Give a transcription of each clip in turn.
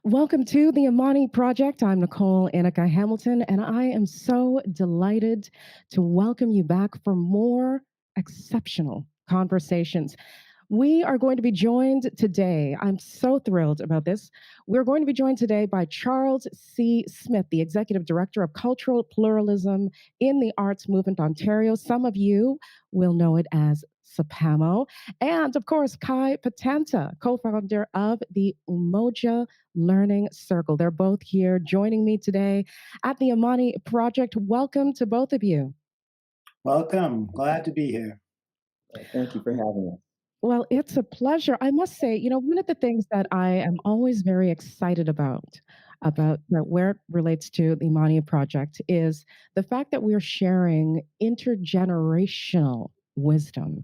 Welcome to the AMANI Project. I'm Nicole Inica Hamilton, and I am so delighted to welcome you back for more exceptional conversations. We are going to be joined today. I'm so thrilled about this. We're going to be joined today by Charles C. Smith, the Executive Director of Cultural Pluralism in the Arts Movement Ontario. Some of you will know it as CPAMO. And of course, Maa Pitanta, co-founder of the UMOJA Learning Circle. They're both here joining me today at the AMANI Project. Welcome to both of you. Welcome. Glad to be here. Thank you for having us. Well, it's a pleasure. I must say, one of the things that I am always very excited about where it relates to the Amani Project is the fact that we're sharing intergenerational wisdom.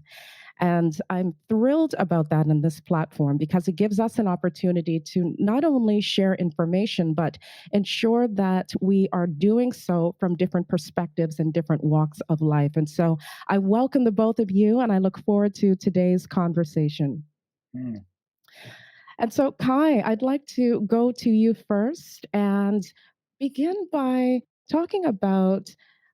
And I'm thrilled about that in this platform because it gives us an opportunity to not only share information, but ensure that we are doing so from different perspectives and different walks of life. And so I welcome the both of you and I look forward to today's conversation. Mm. And so, Kai, I'd like to go to you first and begin by talking about,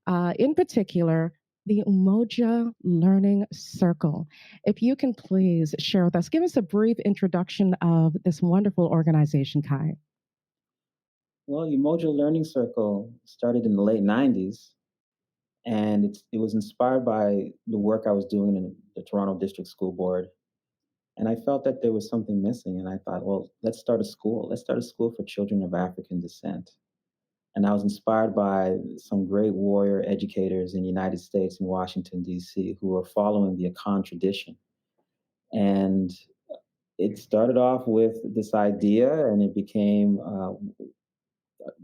in particular, the Moja Learning Circle. If you can please share with us, give us a brief introduction of this wonderful organization, Kai. Well, UMOJA Learning Circle started in the late 90s, and it was inspired by the work I was doing in the Toronto District School Board. And I felt that there was something missing, and I thought, well, let's start a school. Let's start a school for children of African descent. And I was inspired by some great warrior educators in the United States in Washington, D.C., who were following the Akan tradition. And it started off with this idea, and it became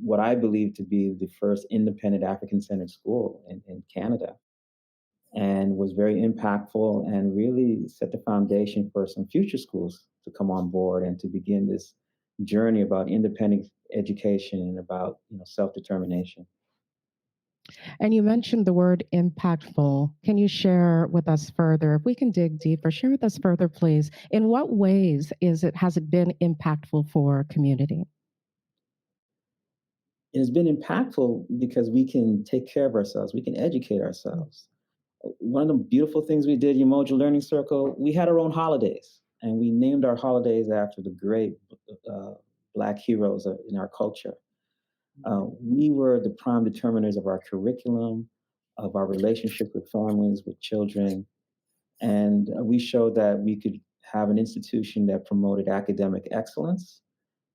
what I believe to be the first independent African-centered school in Canada, and was very impactful and really set the foundation for some future schools to come on board and to begin this journey about independent education and about self-determination. And you mentioned the word impactful. Can you share with us further? If we can dig deeper, share with us further, please. In what ways has it been impactful for community? It has been impactful because we can take care of ourselves, we can educate ourselves. One of the beautiful things we did, Umoja Learning Circle, we had our own holidays, and we named our holidays after the great Black heroes in our culture. We were the prime determiners of our curriculum, of our relationship with families, with children, and we showed that we could have an institution that promoted academic excellence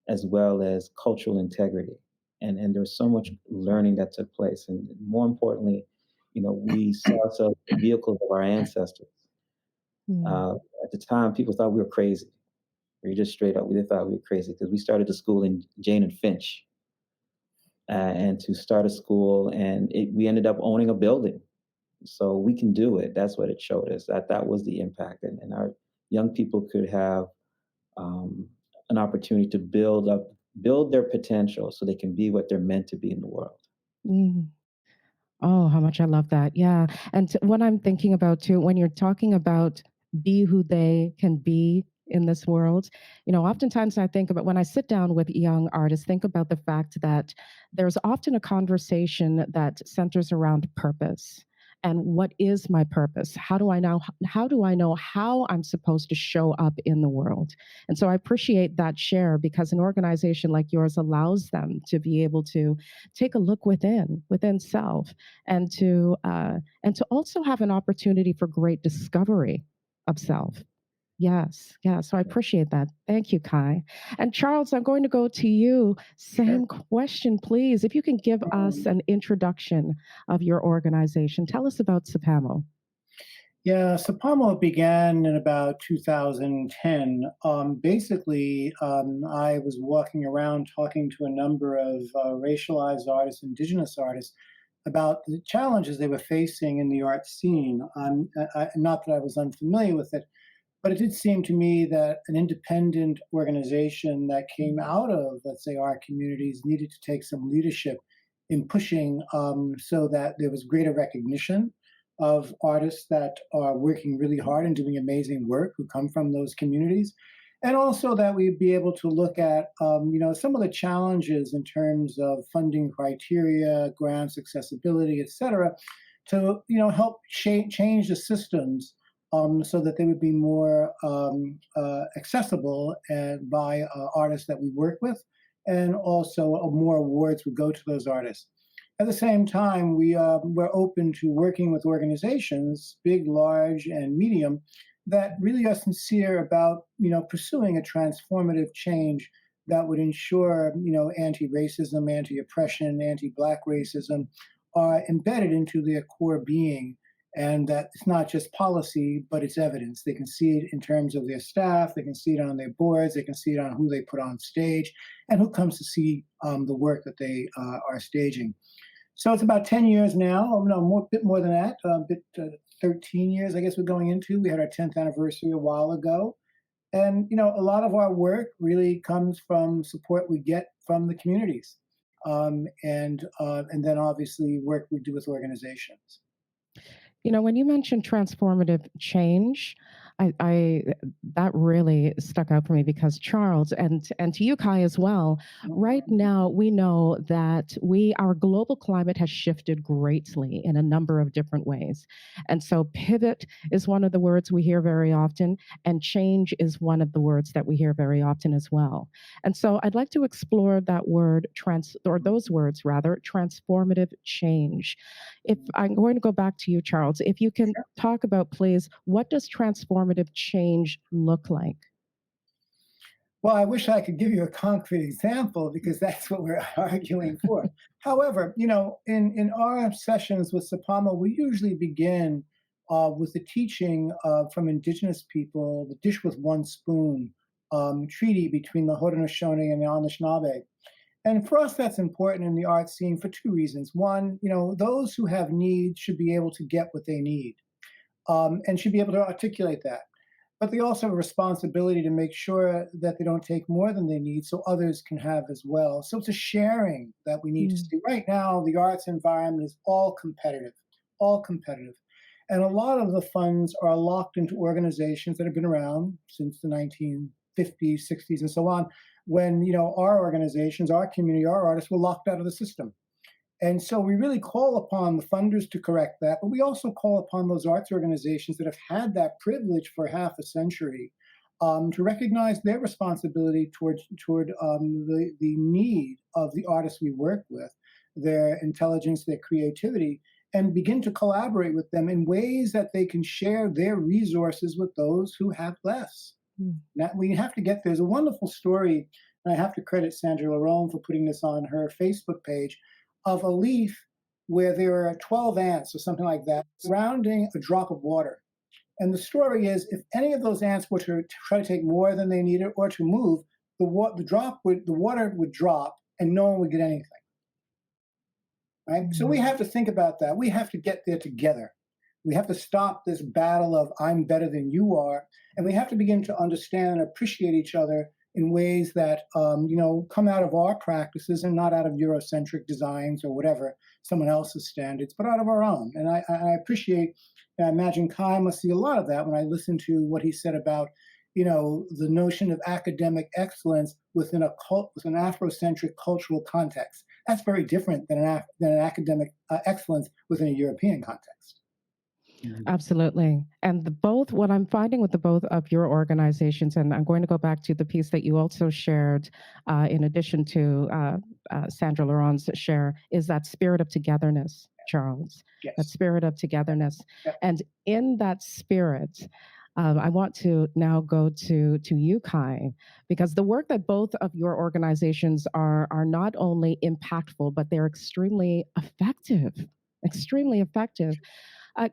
as well as cultural integrity. And there was so much learning that took place. And more importantly, we saw ourselves as vehicles of our ancestors. At the time, people thought we were crazy. We just straight up, we thought we were crazy because we started the school in Jane and Finch. And to start a school, and we ended up owning a building. So we can do it. That's what it showed us. That was the impact. And our young people could have an opportunity to build their potential so they can be what they're meant to be in the world. Mm. Oh, how much I love that. Yeah. And what I'm thinking about too, when you're talking about be who they can be in this world, oftentimes I think about when I sit down with young artists, think about the fact that there's often a conversation that centers around purpose. And what is my purpose? How do I know how I'm supposed to show up in the world? And so I appreciate that share because an organization like yours allows them to be able to take a look within self and to also have an opportunity for great discovery of self. Yes, yeah. So I appreciate that. Thank you, Kai. And Charles, I'm going to go to you. Same question, please. If you can give us an introduction of your organization, tell us about CPAMO. Yeah, CPAMO began in about 2010. Basically, I was walking around talking to a number of racialized artists, indigenous artists, about the challenges they were facing in the art scene. Not that I was unfamiliar with it, but it did seem to me that an independent organization that came out of, let's say, our communities needed to take some leadership in pushing so that there was greater recognition of artists that are working really hard and doing amazing work who come from those communities. And also that we'd be able to look at, some of the challenges in terms of funding criteria, grants, accessibility, et cetera, to, help change the systems so that they would be more accessible and by artists that we work with, and also more awards would go to those artists. At the same time, we're open to working with organizations, big, large, and medium, that really are sincere about pursuing a transformative change that would ensure anti-racism, anti-oppression, anti-black racism are embedded into their core being, and that it's not just policy but it's evidence. They can see it in terms of their staff, they can see it on their boards, they can see it on who they put on stage and who comes to see the work that they are staging. So it's about 10 years now. Oh, no, bit more than that. 13 years, I guess we're going into. We had our 10th anniversary a while ago. And, a lot of our work really comes from support we get from the communities. And then obviously work we do with organizations. When you mentioned transformative change, I that really stuck out for me because Charles and to you, Kai, as well. Right now, we know that our global climate has shifted greatly in a number of different ways, and so pivot is one of the words we hear very often, and change is one of the words that we hear very often as well. And so, I'd like to explore that word or those words rather, transformative change. If I'm going to go back to you, Charles, if you can talk about, please, what does transformative change look like? Well, I wish I could give you a concrete example because that's what we're arguing for. However, in our sessions with CPAMO, we usually begin with the teaching from indigenous people, the dish with one spoon treaty between the Haudenosaunee and the Anishinaabe. And for us, that's important in the art scene for two reasons. One, those who have needs should be able to get what they need and should be able to articulate that. But they also have a responsibility to make sure that they don't take more than they need so others can have as well. So it's a sharing that we need to see. Right now, the arts environment is all competitive, all competitive. And a lot of the funds are locked into organizations that have been around since the 1950s, 60s, and so on, when our organizations, our community, our artists were locked out of the system. And so we really call upon the funders to correct that, but we also call upon those arts organizations that have had that privilege for half a century to recognize their responsibility toward the need of the artists we work with, their intelligence, their creativity, and begin to collaborate with them in ways that they can share their resources with those who have less. Now, we have to get there's a wonderful story, and I have to credit Sandra Larone for putting this on her Facebook page, of a leaf where there are 12 ants or something like that surrounding a drop of water. And the story is, if any of those ants were to try to take more than they needed or to move, the water would drop and no one would get anything. Right? So we have to think about that. We have to get there together. We have to stop this battle of I'm better than you are, and we have to begin to understand and appreciate each other in ways that come out of our practices and not out of Eurocentric designs or whatever someone else's standards, but out of our own. And I appreciate, I imagine Kai must see a lot of that when I listen to what he said about the notion of academic excellence within an Afrocentric cultural context. That's very different than an academic excellence within a European context. Absolutely. And what I'm finding with the both of your organizations, and I'm going to go back to the piece that you also shared, in addition to Sandra Laurent's share, is that spirit of togetherness, Charles. Yes. That spirit of togetherness. Yep. And in that spirit, I want to now go to you, Kai, because the work that both of your organizations are not only impactful, but they're extremely effective. Extremely effective.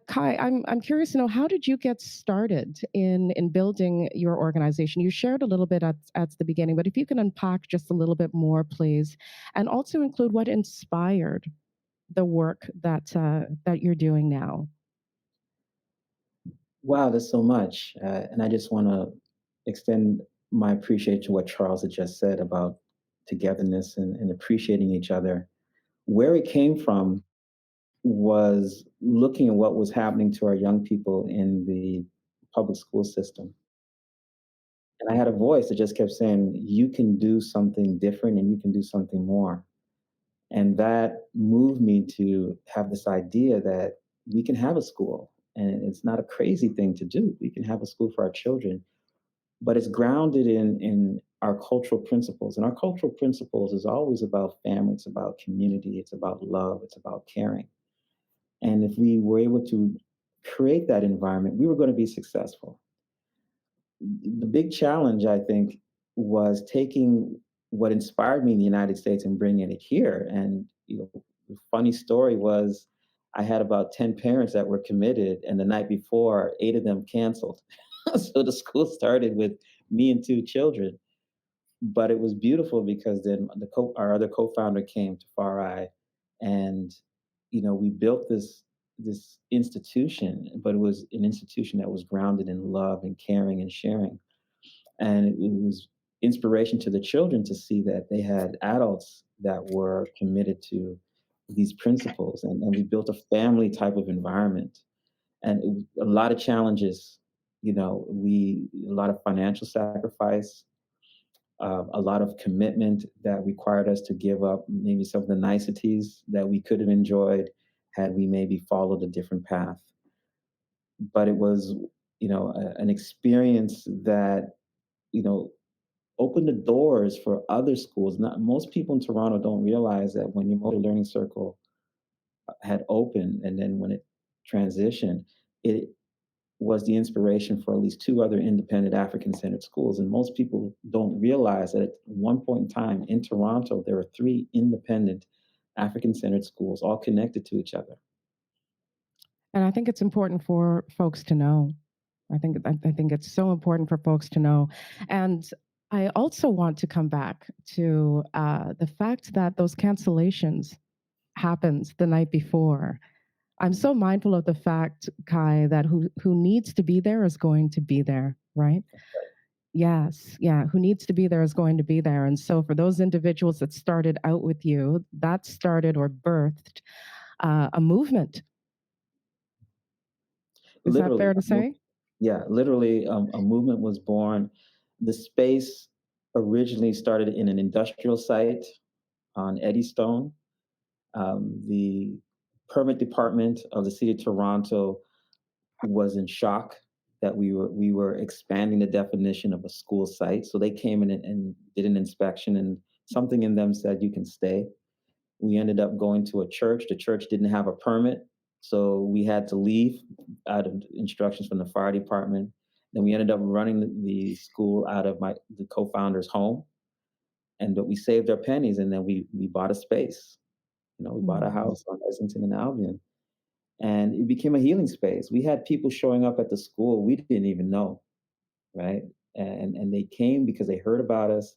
Kai, I'm curious to know, how did you get started in building your organization? You shared a little bit at the beginning, but if you can unpack just a little bit more, please, and also include what inspired the work that you're doing now. Wow, there's so much, and I just want to extend my appreciation to what Charles had just said about togetherness and appreciating each other. Where it came from was looking at what was happening to our young people in the public school system. And I had a voice that just kept saying, you can do something different and you can do something more. And that moved me to have this idea that we can have a school. And it's not a crazy thing to do. We can have a school for our children, but it's grounded in our cultural principles. And our cultural principles is always about family, it's about community, it's about love, it's about caring. And if we were able to create that environment, we were going to be successful. The big challenge, I think, was taking what inspired me in the United States and bringing it here. And the funny story was, I had about 10 parents that were committed, and the night before, 8 of them canceled. So the school started with me and 2 children. But it was beautiful because then our other co-founder came to Far Eye, and we built this institution, but it was an institution that was grounded in love and caring and sharing. And it was inspiration to the children to see that they had adults that were committed to these principles. And we built a family type of environment. And it was a lot of challenges, a lot of financial sacrifice, a lot of commitment that required us to give up maybe some of the niceties that we could have enjoyed had we maybe followed a different path. But it was, an experience that, you know, opened the doors for other schools. Not most people in Toronto don't realize that when UMOJA Learning Circle had opened, and then when it transitioned, it was the inspiration for at least 2 other independent African-centered schools. And most people don't realize that at one point in time in Toronto, there were 3 independent African-centered schools, all connected to each other. And I think it's important for folks to know. I think it's so important for folks to know. And I also want to come back to the fact that those cancellations happened the night before. I'm so mindful of the fact, Kai, that who needs to be there is going to be there, right? Yes, yeah, who needs to be there is going to be there. And so for those individuals that started out with you, that started or birthed a movement. Is that Literally, fair to say? yeah, literally, a movement was born. The space originally started in an industrial site on Eddystone. The permit department of the city of Toronto was in shock that we were expanding the definition of a school site. So they came in and did an inspection, and something in them said you can stay. We ended up going to a church. The church didn't have a permit, so we had to leave out of instructions from the fire department. Then we ended up running the school out of the co-founder's home, and but we saved our pennies, and then we bought a space. We bought a house on Essington and Albion, and it became a healing space. We had people showing up at the school we didn't even know, right? And they came because they heard about us,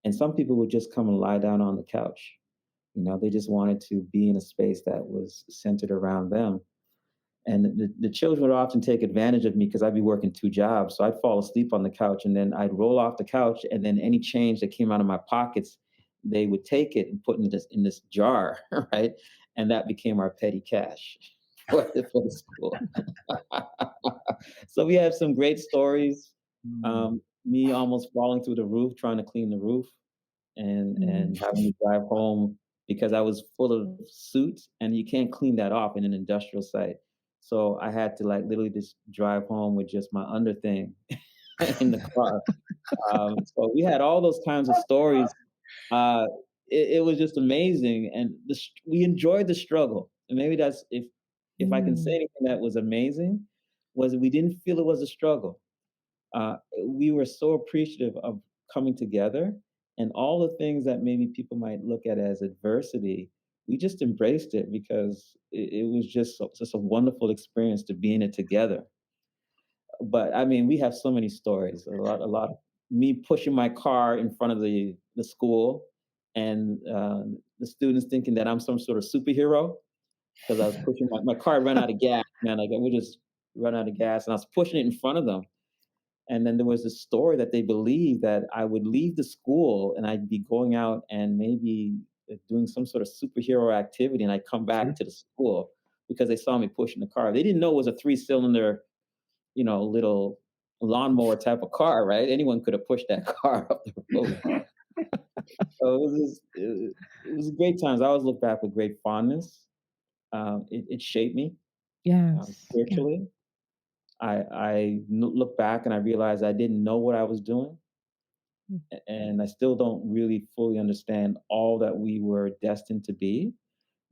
and some people would just come and lie down on the couch. They just wanted to be in a space that was centered around them. And the children would often take advantage of me because I'd be working 2 jobs. So I'd fall asleep on the couch, and then I'd roll off the couch, and then any change that came out of my pockets, they would take it and put in this jar, right? And that became our petty cash for the school. So we have some great stories. Me almost falling through the roof trying to clean the roof, and having to drive home because I was full of soot, and you can't clean that off in an industrial site. So I had to literally just drive home with just my under thing in the car. So we had all those kinds of stories. Uh, it was just amazing, and we enjoyed the struggle. And maybe that's if I can say anything that was amazing, was we didn't feel it was a struggle. We were so appreciative of coming together, and all the things that maybe people might look at as adversity, we just embraced it because it was just a wonderful experience to be in it together. But I mean, we have so many stories. A lot of me pushing my car in front of the school, and the students thinking that I'm some sort of superhero because I was pushing my car ran out of gas, man. Like we just run out of gas, and I was pushing it in front of them. And then there was this story that they believed that I would leave the school and I'd be going out and maybe doing some sort of superhero activity, and I'd come back to the school because they saw me pushing the car. They didn't know it was a 3-cylinder, little lawnmower type of car, right? Anyone could have pushed that car up the road. So it was great times. I always look back with great fondness. It shaped me Yes. Yeah. spiritually. Look back and I realized I didn't know what I was doing, Mm. and I still don't really fully understand all that we were destined to be,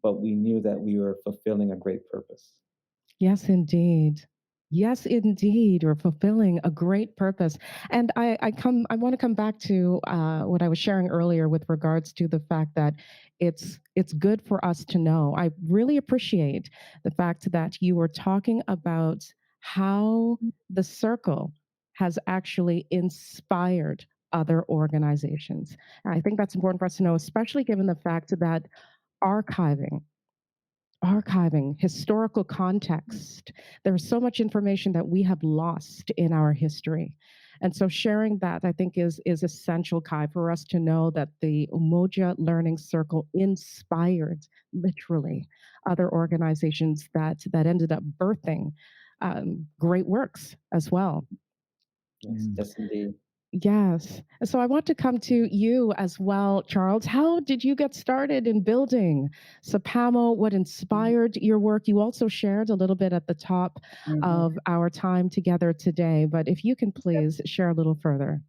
but we knew that we were fulfilling a great purpose. Yes, indeed. Yes, indeed. You're fulfilling a great purpose. And I want to come back to what I was sharing earlier with regards to the fact that it's good for us to know. I really appreciate the fact that you were talking about how the circle has actually inspired other organizations. And I think that's important for us to know, especially given the fact that archiving historical context. There's so much information that we have lost in our history. And so sharing that, I think, is essential, Kai, for us to know that the Umoja Learning Circle inspired, literally, other organizations that ended up birthing great works as well. Yes, yes, indeed. Yes. So I want to come to you as well, Charles. How did you get started in building CPAMO? What inspired your work? You also shared a little bit at the top Mhm. of our time together today, but if you can please share a little further.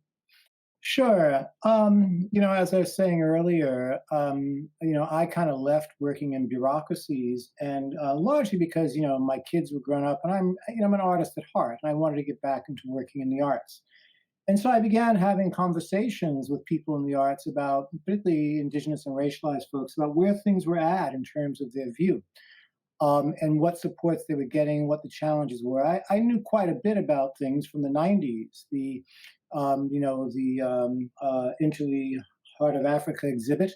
Sure. As I was saying earlier, I kind of left working in bureaucracies, and largely because my kids were grown up, and I'm an artist at heart, and I wanted to get back into working in the arts. And so I began having conversations with people in the arts about, particularly indigenous and racialized folks, about where things were at in terms of their view, and what supports they were getting, what the challenges were. I knew quite a bit about things from the '90s, the Into the Heart of Africa exhibit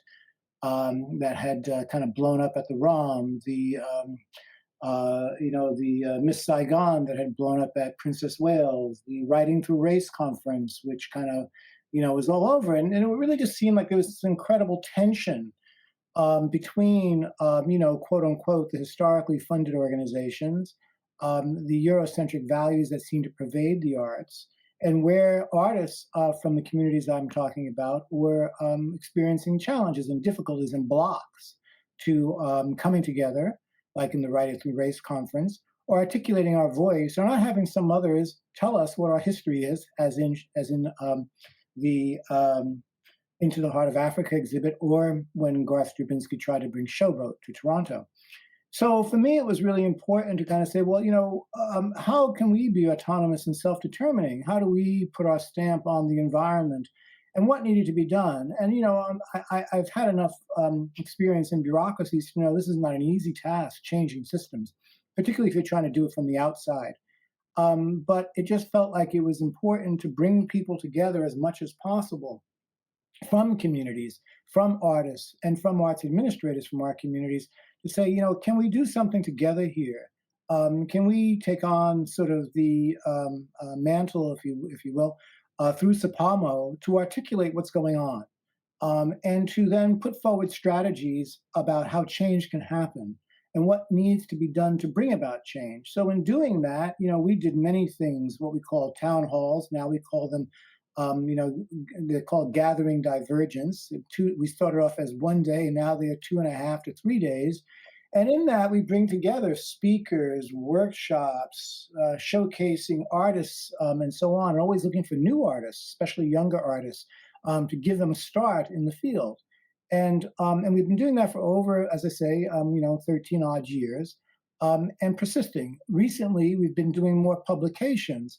that had kind of blown up at the ROM, the Miss Saigon that had blown up at Princess Wales, the Writing Through Race conference, which kind of, was all over. And it really just seemed like there was this incredible tension between, quote unquote, the historically funded organizations, the Eurocentric values that seem to pervade the arts, and where artists from the communities I'm talking about were experiencing challenges and difficulties and blocks to coming together, like in the Writing Through Race conference, or articulating our voice, or not having some others tell us what our history is, as in the Into the Heart of Africa exhibit, or when Garth Drabinsky tried to bring Showboat to Toronto. So for me, it was really important to kind of say, well, how can we be autonomous and self-determining? How do we put our stamp on the environment, and what needed to be done? And I've had enough experience in bureaucracies to know this is not an easy task, changing systems, particularly if you're trying to do it from the outside. But it just felt like it was important to bring people together as much as possible from communities, from artists, and from arts administrators from our communities to say, can we do something together here? Can we take on sort of the mantle, if you will, through CPAMO to articulate what's going on, and to then put forward strategies about how change can happen and what needs to be done to bring about change. So in doing that, we did many things, what we call town halls. Now we call them they're called gathering divergence. We started off as 1 day, and now they are 2.5 to 3 days. And in that, we bring together speakers, workshops, showcasing artists, and so on. Always looking for new artists, especially younger artists, to give them a start in the field. And we've been doing that for over, as I say, 13 odd years, and persisting. Recently, we've been doing more publications.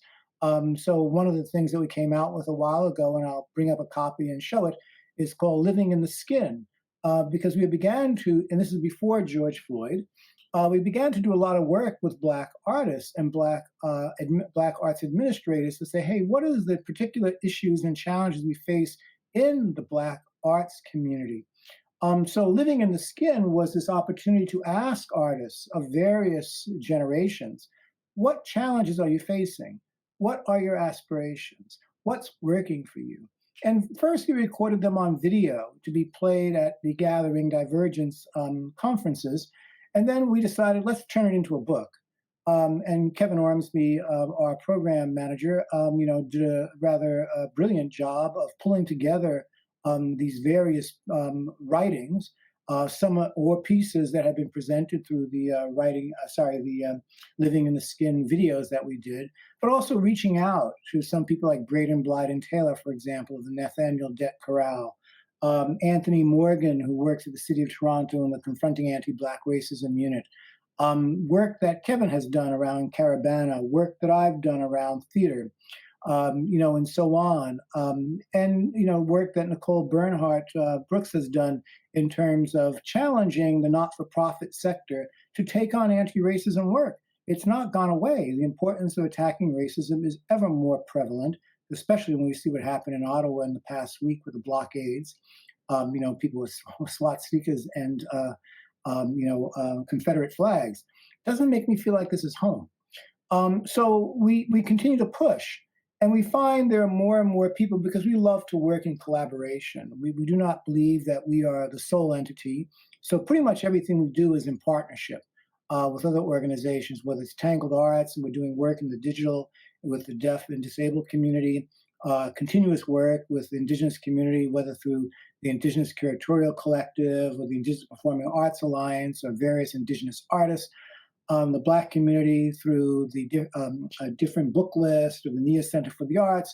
So one of the things that we came out with a while ago, and I'll bring up a copy and show it, is called Living in the Skin, because we began to, and this is before George Floyd, we began to do a lot of work with Black artists and Black arts administrators to say, hey, what is the particular issues and challenges we face in the Black arts community? So Living in the Skin was this opportunity to ask artists of various generations, what challenges are you facing? What are your aspirations? What's working for you? And first, we recorded them on video to be played at the Gathering Divergence conferences. And then we decided, let's turn it into a book. And Kevin Ormsby, our program manager, did a rather brilliant job of pulling together these various writings, or pieces that had been presented through the Living in the Skin videos that we did, but also reaching out to some people like Braden Blyden Taylor, for example, of the Nathaniel Dett Chorale, Anthony Morgan, who works at the City of Toronto in the Confronting Anti-Black Racism Unit, work that Kevin has done around Caravana, work that I've done around theater, and so on. And work that Nicole Bernhardt Brooks has done in terms of challenging the not-for-profit sector to take on anti-racism work. It's not gone away. The importance of attacking racism is ever more prevalent, especially when we see what happened in Ottawa in the past week with the blockades. People with swastikas and Confederate flags. Doesn't make me feel like this is home. So we continue to push, and we find there are more and more people, because we love to work in collaboration. We do not believe that we are the sole entity. So pretty much everything we do is in partnership with other organizations, whether it's Tangled Arts, and we're doing work in the digital with the deaf and disabled community, continuous work with the Indigenous community, whether through the Indigenous Curatorial Collective or the Indigenous Performing Arts Alliance or various Indigenous artists, the Black community through the different book list or the NIA Center for the Arts,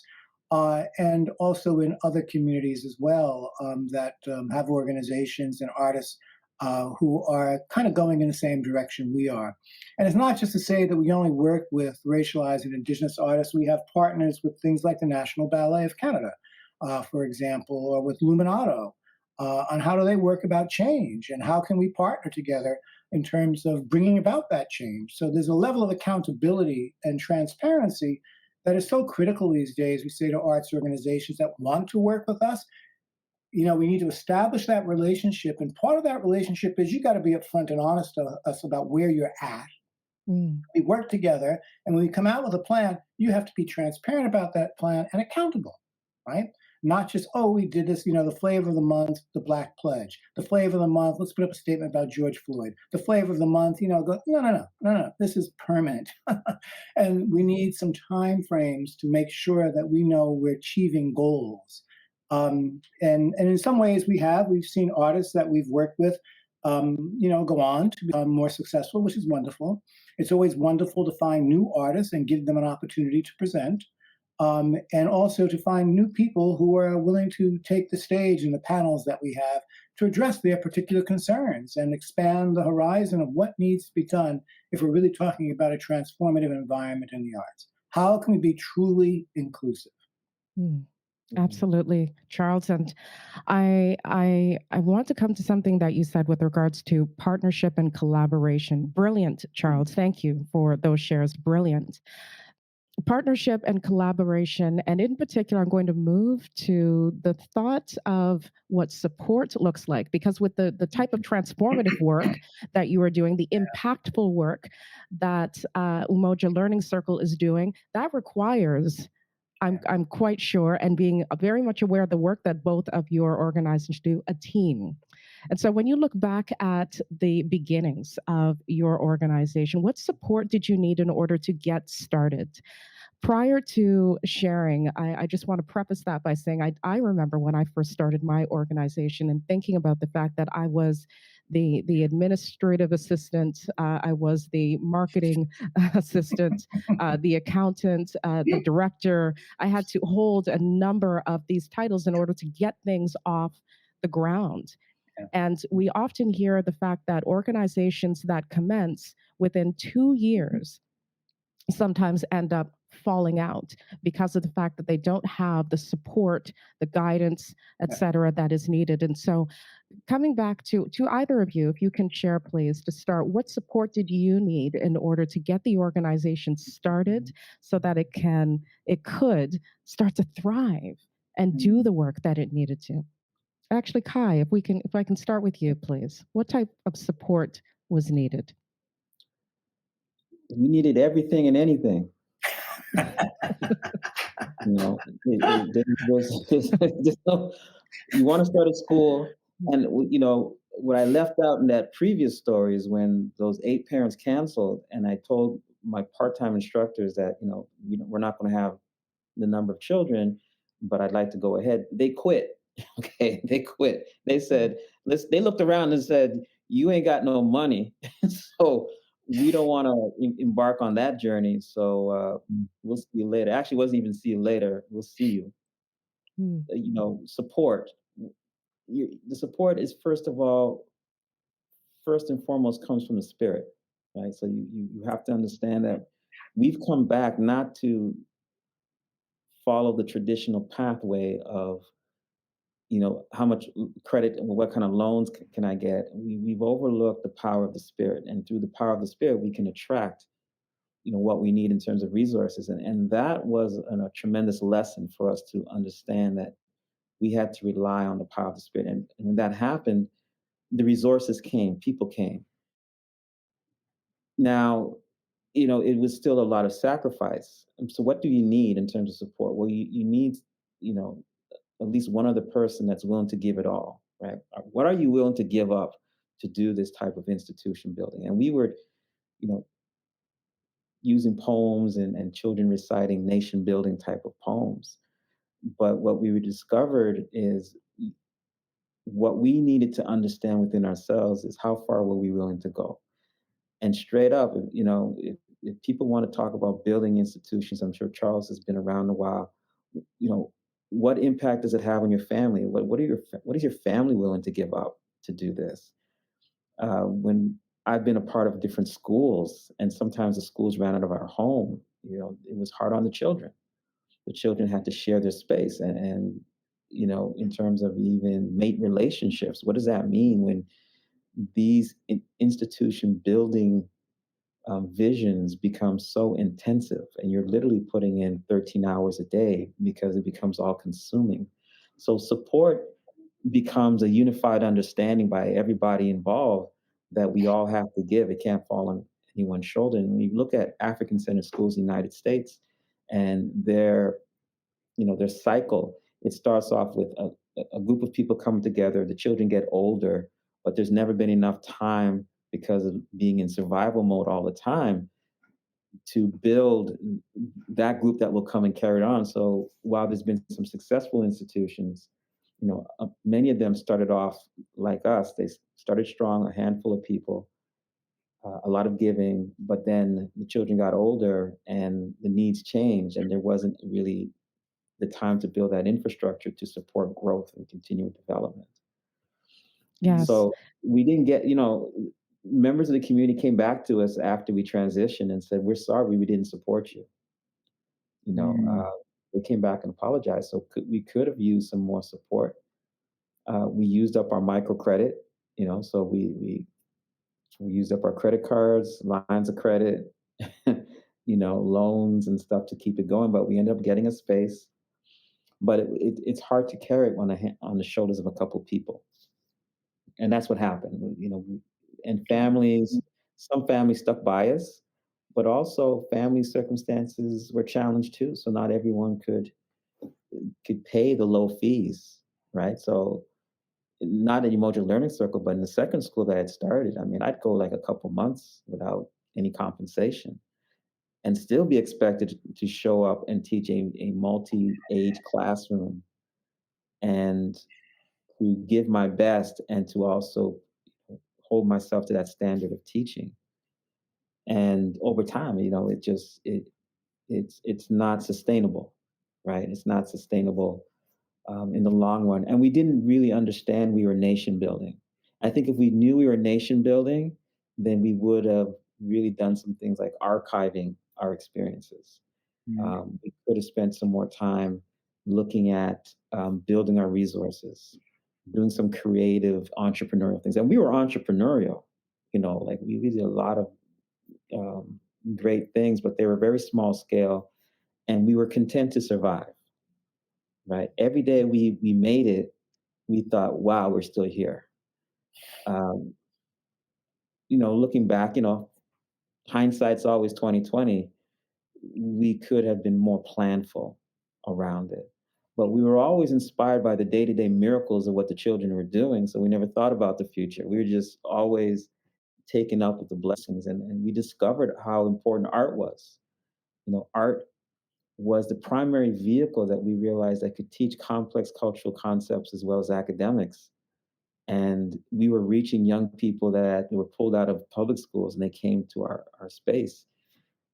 and also in other communities as well that have organizations and artists who are kind of going in the same direction we are. And it's not just to say that we only work with racialized and Indigenous artists. We have partners with things like the National Ballet of Canada, for example, or with Luminato, on how do they work about change and how can we partner together in terms of bringing about that change. So there's a level of accountability and transparency that is so critical these days. We say to arts organizations that want to work with us, we need to establish that relationship. And part of that relationship is you got to be upfront and honest to us about where you're at. We work together, and when we come out with a plan, you have to be transparent about that plan and accountable, right? Not just, oh, we did this, the flavor of the month, the Black Pledge. The flavor of the month, let's put up a statement about George Floyd. The flavor of the month, go, no, this is permanent. And we need some time frames to make sure that we know we're achieving goals. And in some ways we've seen artists that we've worked with, go on to become more successful, which is wonderful. It's always wonderful to find new artists and give them an opportunity to present. And also to find new people who are willing to take the stage in the panels that we have to address their particular concerns and expand the horizon of what needs to be done if we're really talking about a transformative environment in the arts. How can we be truly inclusive? Absolutely, Charles. And I want to come to something that you said with regards to partnership and collaboration. Brilliant, Charles. Thank you for those shares. Brilliant. Partnership and collaboration, and in particular, I'm going to move to the thought of what support looks like, because with the type of transformative work that you are doing, the impactful work that UMOJA Learning Circle is doing, that requires, I'm quite sure, and being very much aware of the work that both of your organizations do, a team. And so when you look back at the beginnings of your organization, what support did you need in order to get started? Prior to sharing, I just want to preface that by saying I remember when I first started my organization and thinking about the fact that I was the administrative assistant, I was the marketing assistant, the accountant, the director. I had to hold a number of these titles in order to get things off the ground. And we often hear the fact that organizations that commence within 2 years sometimes end up falling out because of the fact that they don't have the support, the guidance, et cetera, that is needed. And so coming back to either of you, if you can share, please, to start, what support did you need in order to get the organization started so that it could start to thrive and do the work that it needed to? Actually, Kai, if I can start with you, please. What type of support was needed? We needed everything and anything. You want to start a school, and what I left out in that previous story is when those 8 parents canceled, and I told my part-time instructors that, we're not going to have the number of children, but I'd like to go ahead. They quit. Okay, they quit. They said, they looked around and said, you ain't got no money. So we don't want to embark on that journey. So we'll see you later. Actually, it wasn't even see you later. We'll see you. Mm. Support. The support is first and foremost comes from the spirit, right? So you have to understand that we've come back not to follow the traditional pathway of how much credit and what kind of loans can I get. We've overlooked the power of the spirit, and through the power of the spirit we can attract what we need in terms of resources, and that was a tremendous lesson for us to understand that we had to rely on the power of the spirit, and when that happened, the resources came, people came. Now, it was still a lot of sacrifice. So what do you need in terms of support? Well, you need, you know, at least one other person that's willing to give it all, right? What are you willing to give up to do this type of institution building? And we were, you know, using poems and children reciting nation building type of poems. But what we discovered is what we needed to understand within ourselves is how far were we willing to go? And straight up, if people want to talk about building institutions, I'm sure Charles has been around a while. What impact does it have on your family? What is your family willing to give up to do this? When I've been a part of different schools, and sometimes the schools ran out of our home, it was hard on the children. The children had to share their space, and in terms of even mate relationships, what does that mean when these institution building visions become so intensive and you're literally putting in 13 hours a day because it becomes all consuming? So support becomes a unified understanding by everybody involved that we all have to give. It can't fall on anyone's shoulder. And when you look at African centered schools in the United States and their cycle, it starts off with a group of people coming together, the children get older, but there's never been enough time because of being in survival mode all the time to build that group that will come and carry it on. So while there's been some successful institutions, many of them started off like us. They started strong, a handful of people, a lot of giving, but then the children got older and the needs changed, and there wasn't really the time to build that infrastructure to support growth and continued development. Yes. So we didn't get, members of the community came back to us after we transitioned and said, "We're sorry we didn't support you." They came back and apologized. So we could have used some more support. We used up our microcredit, so we used up our credit cards, lines of credit, loans and stuff to keep it going. But we ended up getting a space. But it's hard to carry it on the shoulders of a couple people, and that's what happened. And some families stuck by us, but also family circumstances were challenged too. So not everyone could pay the low fees, right? So not in UMOJA Learning Circle, but in the second school that I had started, I mean, I'd go like a couple months without any compensation and still be expected to show up and teach a multi-age classroom and to give my best and to also hold myself to that standard of teaching. And over time, it's not sustainable, right? It's not sustainable in the long run. And we didn't really understand we were nation building. I think if we knew we were nation building, then we would have really done some things like archiving our experiences. We could have spent some more time looking at building our resources, doing some creative entrepreneurial things. And we were entrepreneurial, like we did a lot of great things, but they were very small scale, and we were content to survive. Right? Every day we made it, we thought, wow, we're still here. Looking back, hindsight's always 2020. We could have been more planful around it. But we were always inspired by the day-to-day miracles of what the children were doing. So we never thought about the future. We were just always taken up with the blessings, and we discovered how important art was. Art was the primary vehicle that we realized that could teach complex cultural concepts as well as academics. And we were reaching young people that were pulled out of public schools, and they came to our space.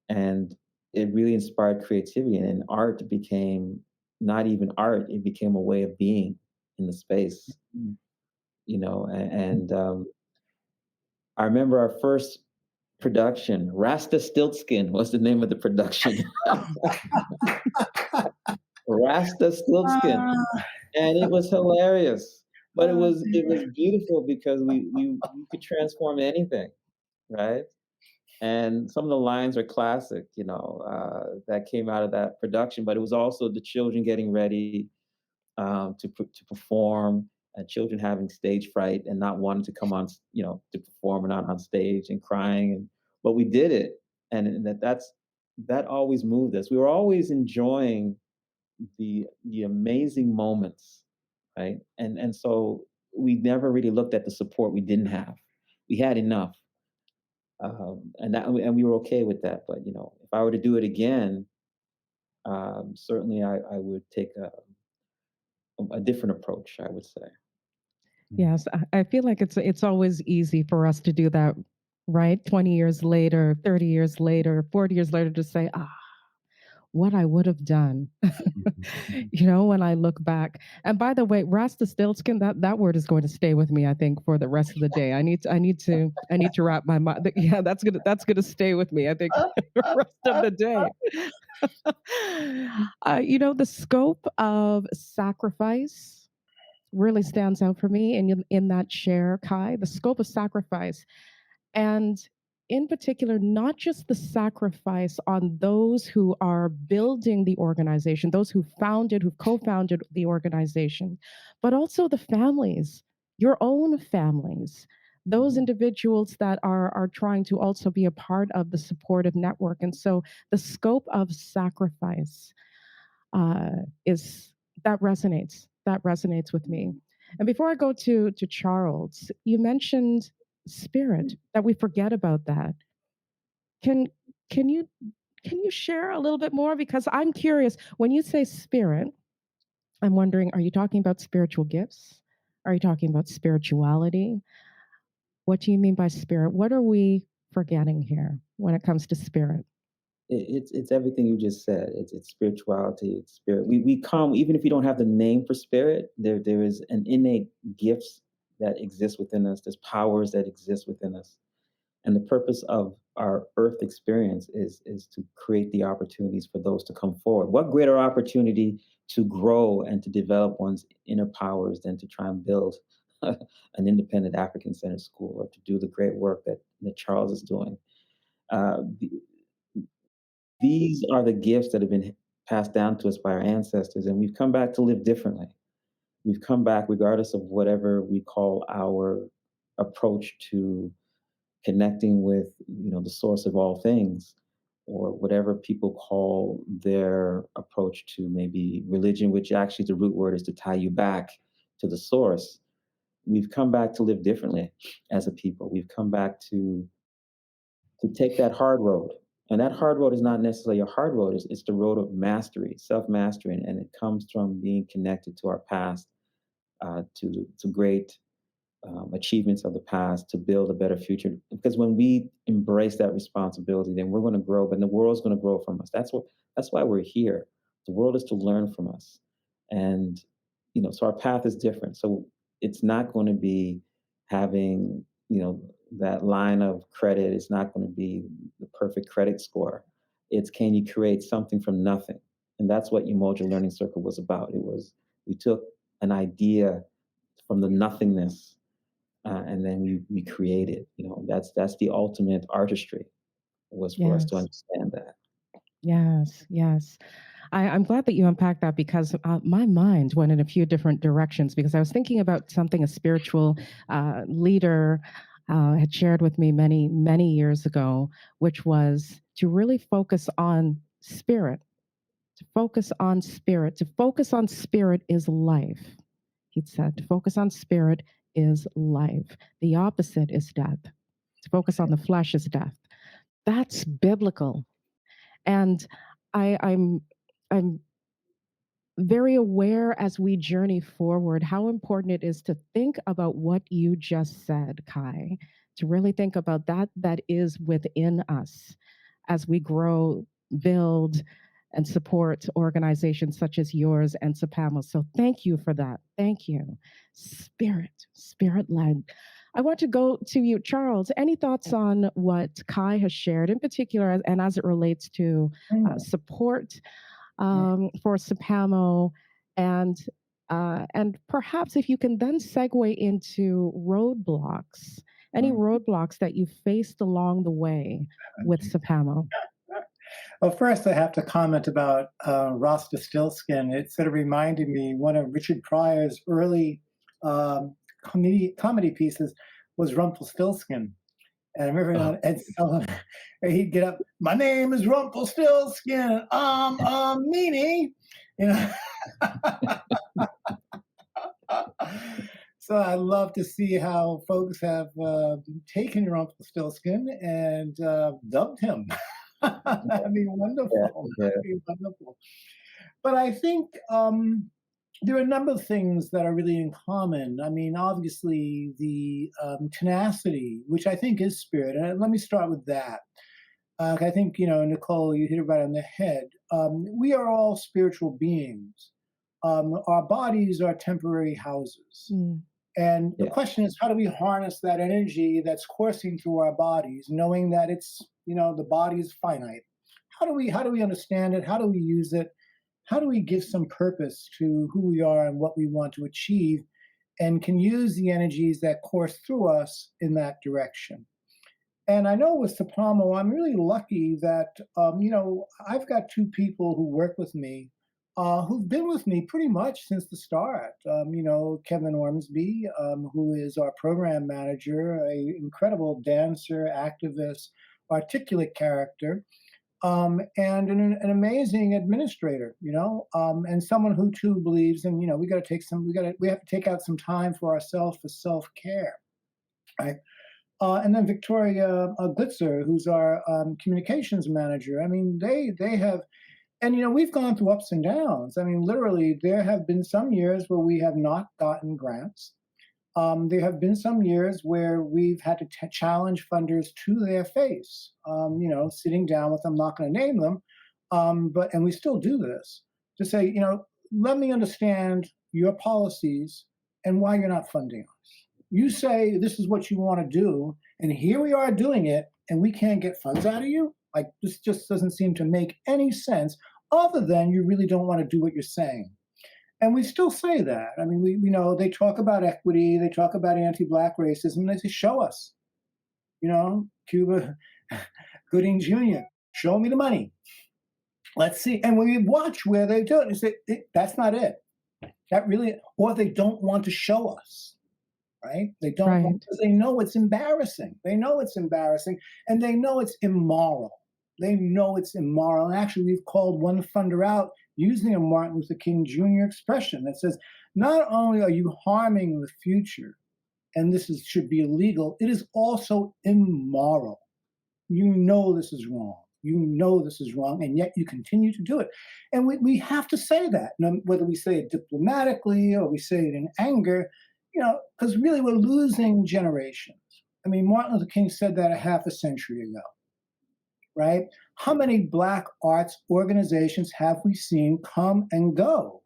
And it really inspired creativity. And art became not even art, it became a way of being in the space. And I remember our first production, Rasta Stiltskin was the name of the production. Rasta Stiltskin. And it was hilarious. But it was beautiful because we could transform anything, right? And some of the lines are classic, that came out of that production. But it was also the children getting ready to perform, and children having stage fright and not wanting to come on, to perform and not on stage and crying. But we did it, and that always moved us. We were always enjoying the amazing moments, right? And so we never really looked at the support we didn't have. We had enough, and we were okay with that. But if I were to do it again, certainly I would take a different approach, I would say. Yes, I feel like it's always easy for us to do that, right? 20 years later, 30 years later, 40 years later, to say, what I would have done, when I look back. And by the way, Rasta Stiltskin, that word is going to stay with me, I think, for the rest of the day. I need to wrap my mind. Yeah, that's gonna stay with me, I think, the rest of the day. The scope of sacrifice really stands out for me in that share, Kai, the scope of sacrifice. And in particular, not just the sacrifice on those who are building the organization, those who co-founded the organization, but also the families, your own families, those individuals that are trying to also be a part of the supportive network. And so the scope of sacrifice is that resonates with me. And before I go to Charles, you mentioned spirit, that we forget about that. Can can you share a little bit more, because I'm curious, when you say spirit, I'm wondering, are you talking about spiritual gifts? Are you talking about spirituality? What do you mean by spirit? What are we forgetting here when it comes to spirit? It's everything you just said. It's spirituality, it's spirit. We come, even if we don't have the name for spirit, there is an innate gifts that exist within us. There's powers that exist within us. And the purpose of our earth experience is to create the opportunities for those to come forward. What greater opportunity to grow and to develop one's inner powers than to try and build an independent African centered school, or to do the great work that Charles is doing. Uh, these are the gifts that have been passed down to us by our ancestors, and we've come back to live differently. We've come back regardless of whatever we call our approach to connecting with, the source of all things, or whatever people call their approach to maybe religion, which actually the root word is to tie you back to the source. We've come back to live differently as a people. We've come back to take that hard road. And that hard road is not necessarily a hard road. It's the road of mastery, self-mastery, and it comes from being connected to our past, to great achievements of the past, to build a better future. Because when we embrace that responsibility, then we're going to grow, but the world's going to grow from us. That's why we're here. The world is to learn from us, and so our path is different. So it's not going to be having that line of credit. It's not going to be the perfect credit score. It's, can you create something from nothing? And that's what UMOJA Learning Circle was about. We took an idea from the nothingness, and then we created. That's the ultimate artistry, was for us to understand that. Yes. I'm glad that you unpacked that, because my mind went in a few different directions, because I was thinking about something a spiritual leader had shared with me many, many years ago, which was to really focus on spirit, to focus on spirit. To focus on spirit is life, he'd said. To focus on spirit is life. The opposite is death. To focus on the flesh is death. That's biblical. And I'm very aware as we journey forward how important it is to think about what you just said, Kai, to really think about that is within us as we grow, build, and support organizations such as yours and CPAMO. So thank you for that. Thank you. Spirit led. I want to go to you, Charles. Any thoughts on what Kai has shared in particular and as it relates to support for CPAMO, and perhaps if you can then segue into roadblocks, any roadblocks that you faced along the way with CPAMO? Well, first I have to comment about Rostastilskin. It sort of reminded me one of Richard Pryor's early comedy pieces was Rumpelstiltskin. And I remember Ed Sullivan, he'd get up, my name is Rumpelstiltskin, I'm a meanie. You know? So I love to see how folks have taken Rumpelstiltskin and dubbed him. I mean, wonderful. Yeah. I mean, wonderful. But I think there are a number of things that are really in common. I mean, obviously, the tenacity, which I think is spirit. And let me start with that. I think, Nicole, you hit it right on the head. We are all spiritual beings. Our bodies are temporary houses. And the question is, how do we harness that energy that's coursing through our bodies, knowing that it's, the body is finite? How do we understand it? How do we use it? How do we give some purpose to who we are and what we want to achieve, and can use the energies that course through us in that direction? And I know with CPAMO, I'm really lucky that, I've got two people who work with me who've been with me pretty much since the start. Kevin Ormsby, who is our program manager, an incredible dancer, activist, articulate character, and an amazing administrator, and someone who too believes in, we have to take out some time for ourselves for self-care, right? And then Victoria Glitzer, who's our communications manager. I mean, they have, and we've gone through ups and downs. I mean, literally, there have been some years where we have not gotten grants. There have been some years where we've had to challenge funders to their face, sitting down with them, not going to name them, and we still do this, to say, let me understand your policies and why you're not funding us. You say this is what you want to do, and here we are doing it, and we can't get funds out of you? Like, this just doesn't seem to make any sense, other than you really don't want to do what you're saying. And we still say that. I mean, we know they talk about equity, they talk about anti-Black racism, they say, show us. Cuba Gooding Jr., show me the money. Let's see. And when we watch where they do it, and say, that's not it. That really, or they don't want to show us. Right? They don't want, because they know it's embarrassing. They know it's embarrassing, and they know it's immoral. They know it's immoral. And actually, we've called one funder out using a Martin Luther King Jr. expression that says, not only are you harming the future, and this should be illegal, it is also immoral. You know this is wrong. You know this is wrong, and yet you continue to do it. And we have to say that, whether we say it diplomatically or we say it in anger, because really we're losing generations. I mean, Martin Luther King said that a half a century ago, right? How many Black arts organizations have we seen come and go?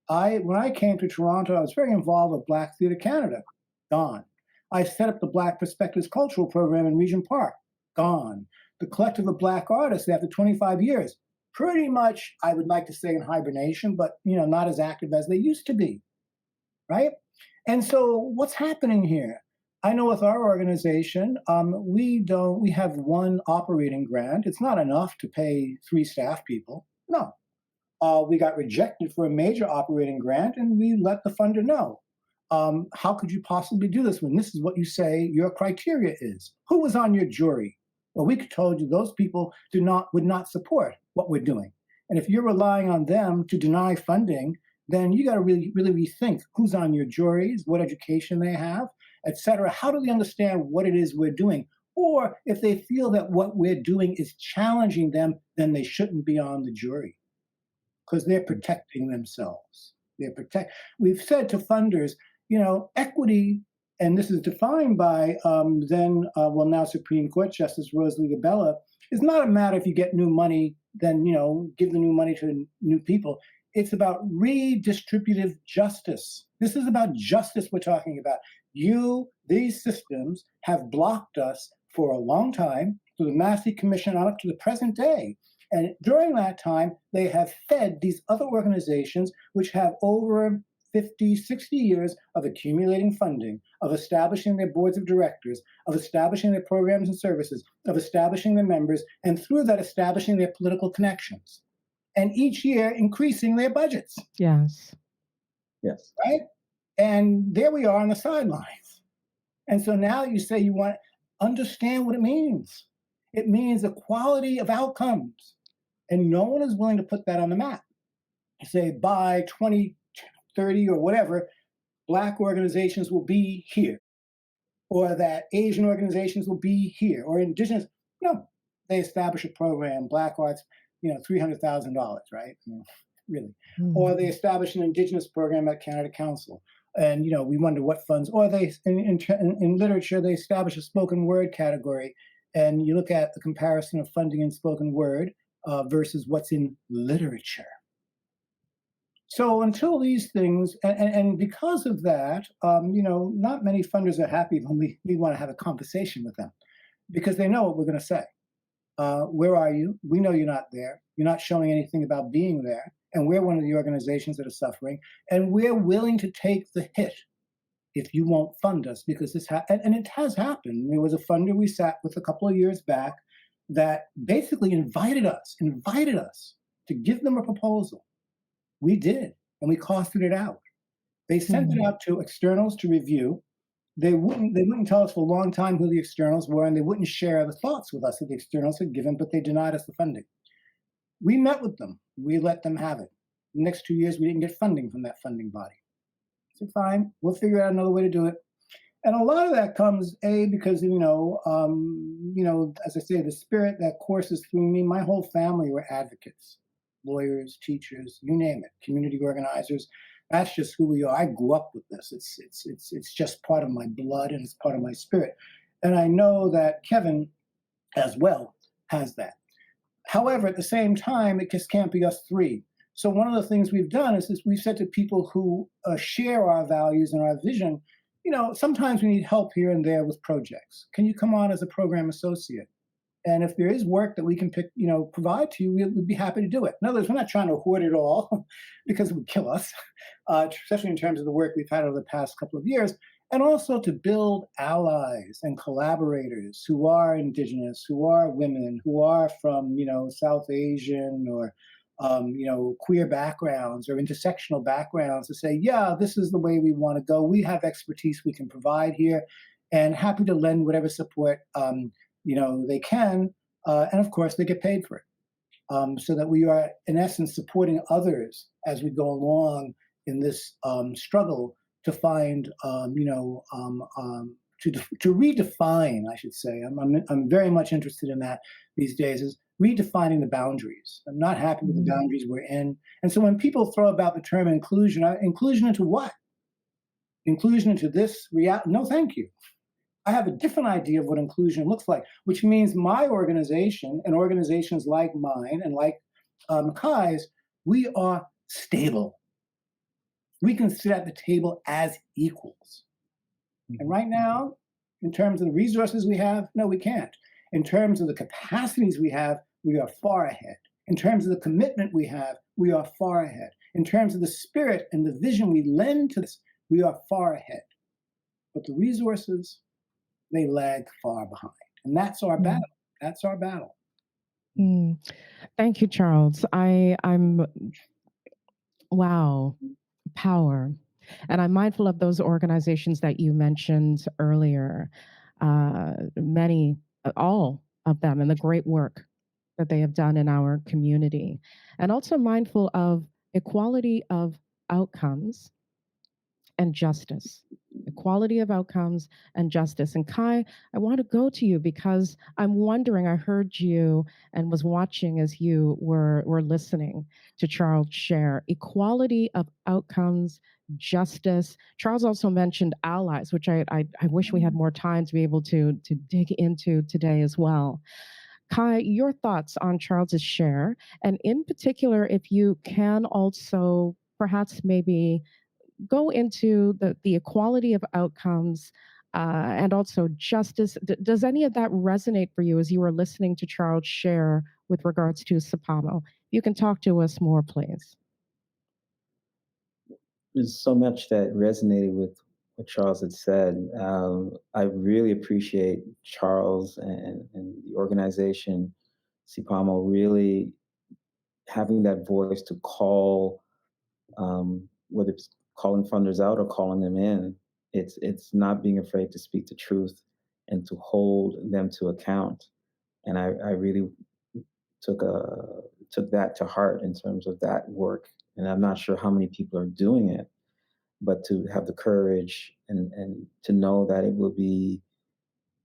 When I came to Toronto, I was very involved with Black Theatre Canada, gone. I set up the Black Perspectives Cultural Program in Regent Park, gone. The Collective of Black Artists, after 25 years, pretty much, I would like to say, in hibernation, but not as active as they used to be, right? And so what's happening here? I know with our organization, we have one operating grant. It's not enough to pay 3 staff people. No. We got rejected for a major operating grant, and we let the funder know. How could you possibly do this when this is what you say your criteria is? Who was on your jury? Well, we told you those people would not support what we're doing. And if you're relying on them to deny funding, then you got to really, really rethink who's on your juries, what education they have, et cetera. How do we understand what it is we're doing? Or if they feel that what we're doing is challenging them, then they shouldn't be on the jury because they're protecting themselves. We've said to funders, equity, and this is defined by now Supreme Court Justice Rosalie Gabella, is not a matter if you get new money, then, give the new money to new people. It's about redistributive justice. This is about justice we're talking about. These systems have blocked us for a long time, through the Massey Commission on up to the present day. And during that time, they have fed these other organizations, which have over 50, 60 years of accumulating funding, of establishing their boards of directors, of establishing their programs and services, of establishing their members, and through that, establishing their political connections. And each year, increasing their budgets. Yes. Yes. Right? And there we are on the sidelines. And so now you say you want to understand what it means. It means equality of outcomes. And no one is willing to put that on the map. Say by 2030 or whatever, Black organizations will be here, or that Asian organizations will be here, or Indigenous. No, they establish a program, Black Arts, $300,000, right? Really. Or they establish an Indigenous program at Canada Council. And, we wonder what funds, or they, in literature, they establish a spoken word category. And you look at the comparison of funding in spoken word versus what's in literature. So until these things, and because of that, not many funders are happy when we want to have a conversation with them, because they know what we're going to say. Where are you? We know you're not there. You're not showing anything about being there. And we're one of the organizations that are suffering. And we're willing to take the hit if you won't fund us, because and it has happened. There was a funder we sat with a couple of years back that basically invited us to give them a proposal. We did, and we costed it out. They sent it out to externals to review. They wouldn't tell us for a long time who the externals were, and they wouldn't share the thoughts with us that the externals had given, but they denied us the funding. We met with them. We let them have it. The next 2 years, we didn't get funding from that funding body. So fine, we'll figure out another way to do it. And a lot of that comes, because, as I say, the spirit that courses through me, my whole family were advocates, lawyers, teachers, you name it, community organizers. That's just who we are. I grew up with this. It's just part of my blood, and it's part of my spirit. And I know that Kevin, as well, has that. However, at the same time, it just can't be us three. So one of the things we've done is we've said to people who share our values and our vision, sometimes we need help here and there with projects. Can you come on as a program associate? And if there is work that we can provide to you, we'd be happy to do it. In other words, we're not trying to hoard it all because it would kill us, especially in terms of the work we've had over the past couple of years, and also to build allies and collaborators who are Indigenous, who are women, who are from, South Asian or, queer backgrounds or intersectional backgrounds, to say, yeah, this is the way we want to go. We have expertise we can provide here, and happy to lend whatever support they can, and of course they get paid for it, so that we are in essence supporting others as we go along in this struggle to find, to redefine, I should say. I'm very much interested in that these days, is redefining the boundaries. I'm not happy with the boundaries we're in, and so when people throw about the term inclusion, inclusion into what? Inclusion into this reality? No, thank you. I have a different idea of what inclusion looks like, which means my organization and organizations like mine and like Kai's, we are stable. We can sit at the table as equals. And right now, in terms of the resources we have, no, we can't. In terms of the capacities we have, we are far ahead. In terms of the commitment we have, we are far ahead. In terms of the spirit and the vision we lend to this, we are far ahead. But the resources, they lag far behind. And that's our battle. That's our battle. Thank you, Charles. I'm wow, power. And I'm mindful of those organizations that you mentioned earlier, all of them, and the great work that they have done in our community. And also mindful of equality of outcomes and justice. equality of outcomes and justice. And Kai, I want to go to you because I'm wondering, I heard you and was watching as you were listening to Charles share equality of outcomes, justice. Charles also mentioned allies, which I wish we had more time to be able to dig into today as well. Kai, your thoughts on Charles's share, and in particular, if you can also perhaps maybe go into the equality of outcomes and also justice. Does any of that resonate for you as you were listening to Charles share with regards to CPAMO? You can talk to us more, please. There's so much that resonated with what Charles had said. I really appreciate Charles and the organization, CPAMO, really having that voice to call, whether it's calling funders out or calling them in. It's not being afraid to speak the truth and to hold them to account. And I really took that to heart in terms of that work. And I'm not sure how many people are doing it, but to have the courage and to know that it will be,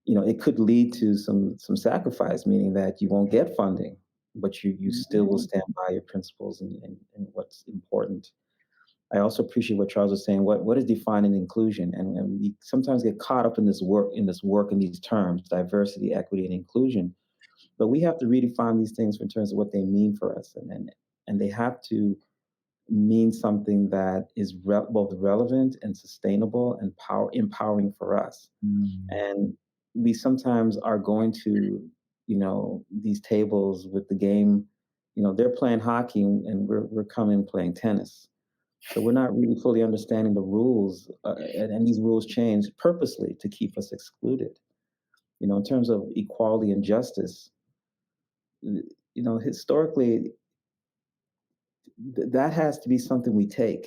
it could lead to some sacrifice, meaning that you won't get funding, but you still will stand by your principles and what's important. I also appreciate what Charles was saying. What is defining inclusion? And we sometimes get caught up in this work, in these terms, diversity, equity, and inclusion. But we have to redefine these things in terms of what they mean for us, and they have to mean something that is both relevant and sustainable and empowering for us. And we sometimes are going to, these tables with the game, they're playing hockey and we're coming playing tennis. So we're not really fully understanding the rules, and these rules change purposely to keep us excluded. In terms of equality and justice, historically, that has to be something we take,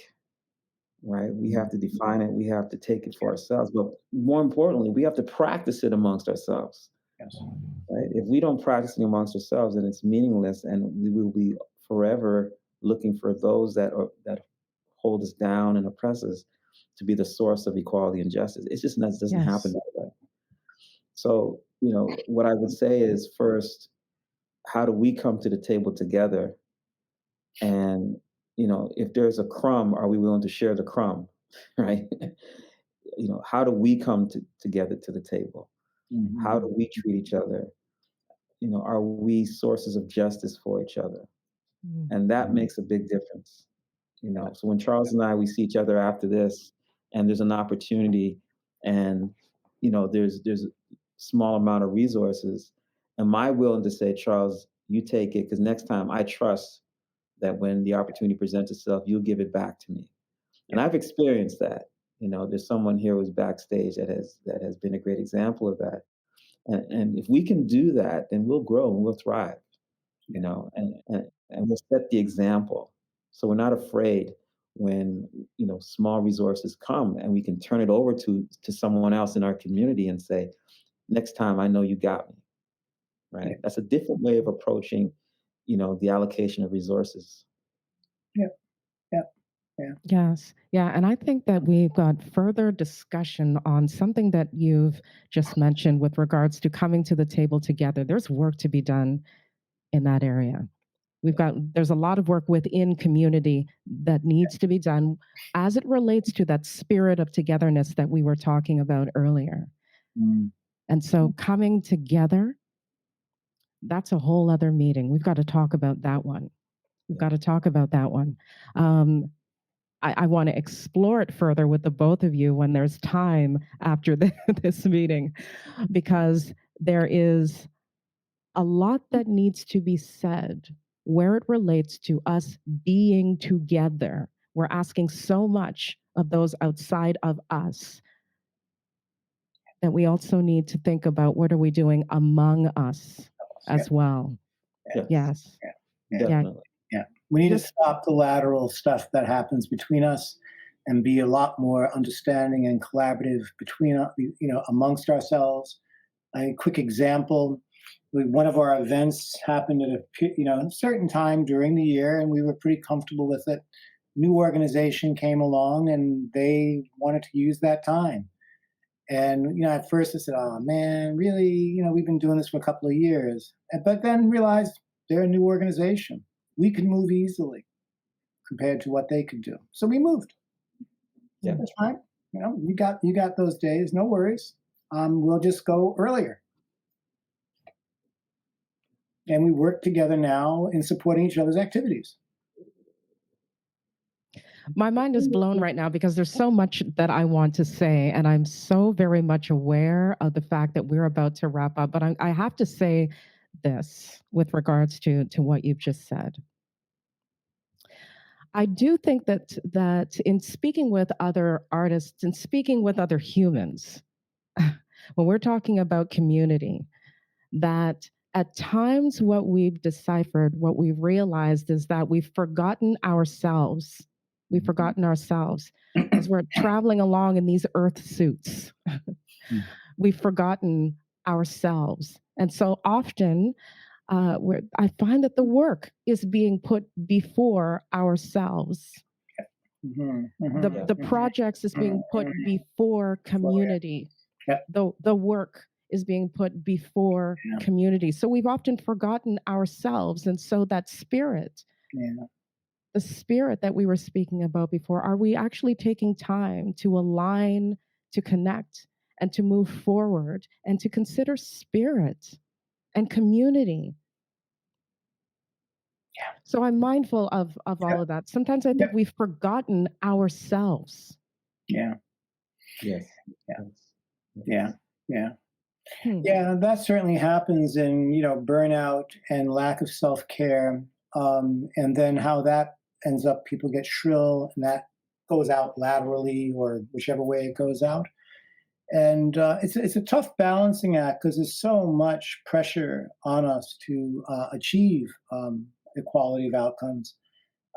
right? We have to define it. We have to take it for ourselves. But more importantly, we have to practice it amongst ourselves. Yes. Right? If we don't practice it amongst ourselves, then it's meaningless, and we will be forever looking for those that hold us down and oppress us to be the source of equality and justice. It just doesn't happen that way. So, what I would say is, first, how do we come to the table together? And, if there's a crumb, are we willing to share the crumb, right? How do we come together to the table? Mm-hmm. How do we treat each other? Are we sources of justice for each other? Mm-hmm. And that makes a big difference. So when Charles and we see each other after this, and there's an opportunity, and there's a small amount of resources, am I willing to say, Charles, you take it, because next time I trust that when the opportunity presents itself, you'll give it back to me. And I've experienced that. There's someone here who's backstage that has been a great example of that. And if we can do that, then we'll grow and we'll thrive. And we'll set the example. So we're not afraid when small resources come, and we can turn it over to someone else in our community and say, next time I know you got me. Right? Yeah. That's a different way of approaching, the allocation of resources. Yeah. Yes. Yeah. And I think that we've got further discussion on something that you've just mentioned with regards to coming to the table together. There's work to be done in that area. There's a lot of work within community that needs to be done as it relates to that spirit of togetherness that we were talking about earlier. And so coming together, that's a whole other meeting. We've got to talk about that one. I want to explore it further with the both of you when there's time after this meeting, because there is a lot that needs to be said where it relates to us being together. We're asking so much of those outside of us that we also need to think about what are we doing among us as well. Yes. Definitely. Yeah. We need to stop the lateral stuff that happens between us and be a lot more understanding and collaborative between, amongst ourselves. A quick example, one of our events happened at a certain time during the year, and we were pretty comfortable with it. new organization came along and they wanted to use that time. And at first I said, "Oh man, really? We've been doing this for a couple of years." But then realized they're a new organization. We could move easily compared to what they could do, so we moved. Yeah. That's fine. You got those days. No worries. We'll just go earlier. And we work together now in supporting each other's activities. My mind is blown right now because there's so much that I want to say, and I'm so very much aware of the fact that we're about to wrap up. But I have to say this with regards to what you've just said. I do think that in speaking with other artists and speaking with other humans, when we're talking about community, that at times what we've deciphered, what we've realized is that we've forgotten ourselves. We've forgotten ourselves as we're traveling along in these earth suits. We've forgotten ourselves. And so often, I find that the work is being put before ourselves. The projects is being put before community. The work is being put before community. So we've often forgotten ourselves. And so that spirit, the spirit that we were speaking about before, are we actually taking time to align, to connect, and to move forward, and to consider spirit and community? So I'm mindful of all of that. Sometimes I think we've forgotten ourselves. Yes. Yeah. Hmm. That certainly happens in burnout and lack of self-care, and then how that ends up, people get shrill, and that goes out laterally or whichever way it goes out. And it's a tough balancing act because there's so much pressure on us to achieve equality of outcomes.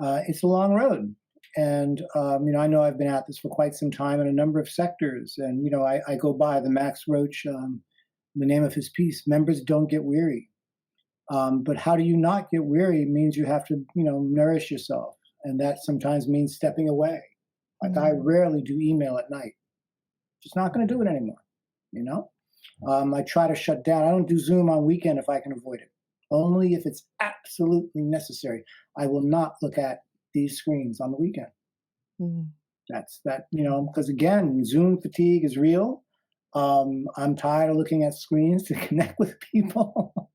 It's a long road. And, I know I've been at this for quite some time in a number of sectors. And, I go by the Max Roach, the name of his piece, "Members Don't Get Weary." But how do you not get weary means you have to, nourish yourself. And that sometimes means stepping away. Like I rarely do email at night. Just not going to do it anymore. I try to shut down. I don't do Zoom on weekend if I can avoid it. Only if it's absolutely necessary. I will not look at these screens on the weekend. That's because again, Zoom fatigue is real. I'm tired of looking at screens to connect with people.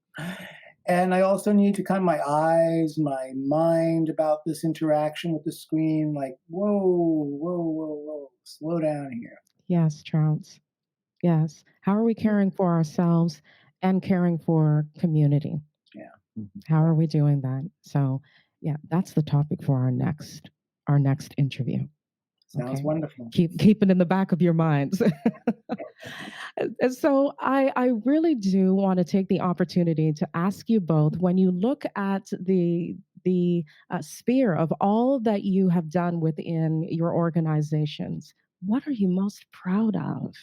And I also need to calm my eyes, my mind about this interaction with the screen. Like, whoa, slow down here. Yes, Charles. Yes. How are we caring for ourselves and caring for community? How are we doing that? So, that's the topic for our next interview. Sounds wonderful. Keep it in the back of your minds. And so I really do want to take the opportunity to ask you both, when you look at the sphere of all that you have done within your organizations, what are you most proud of?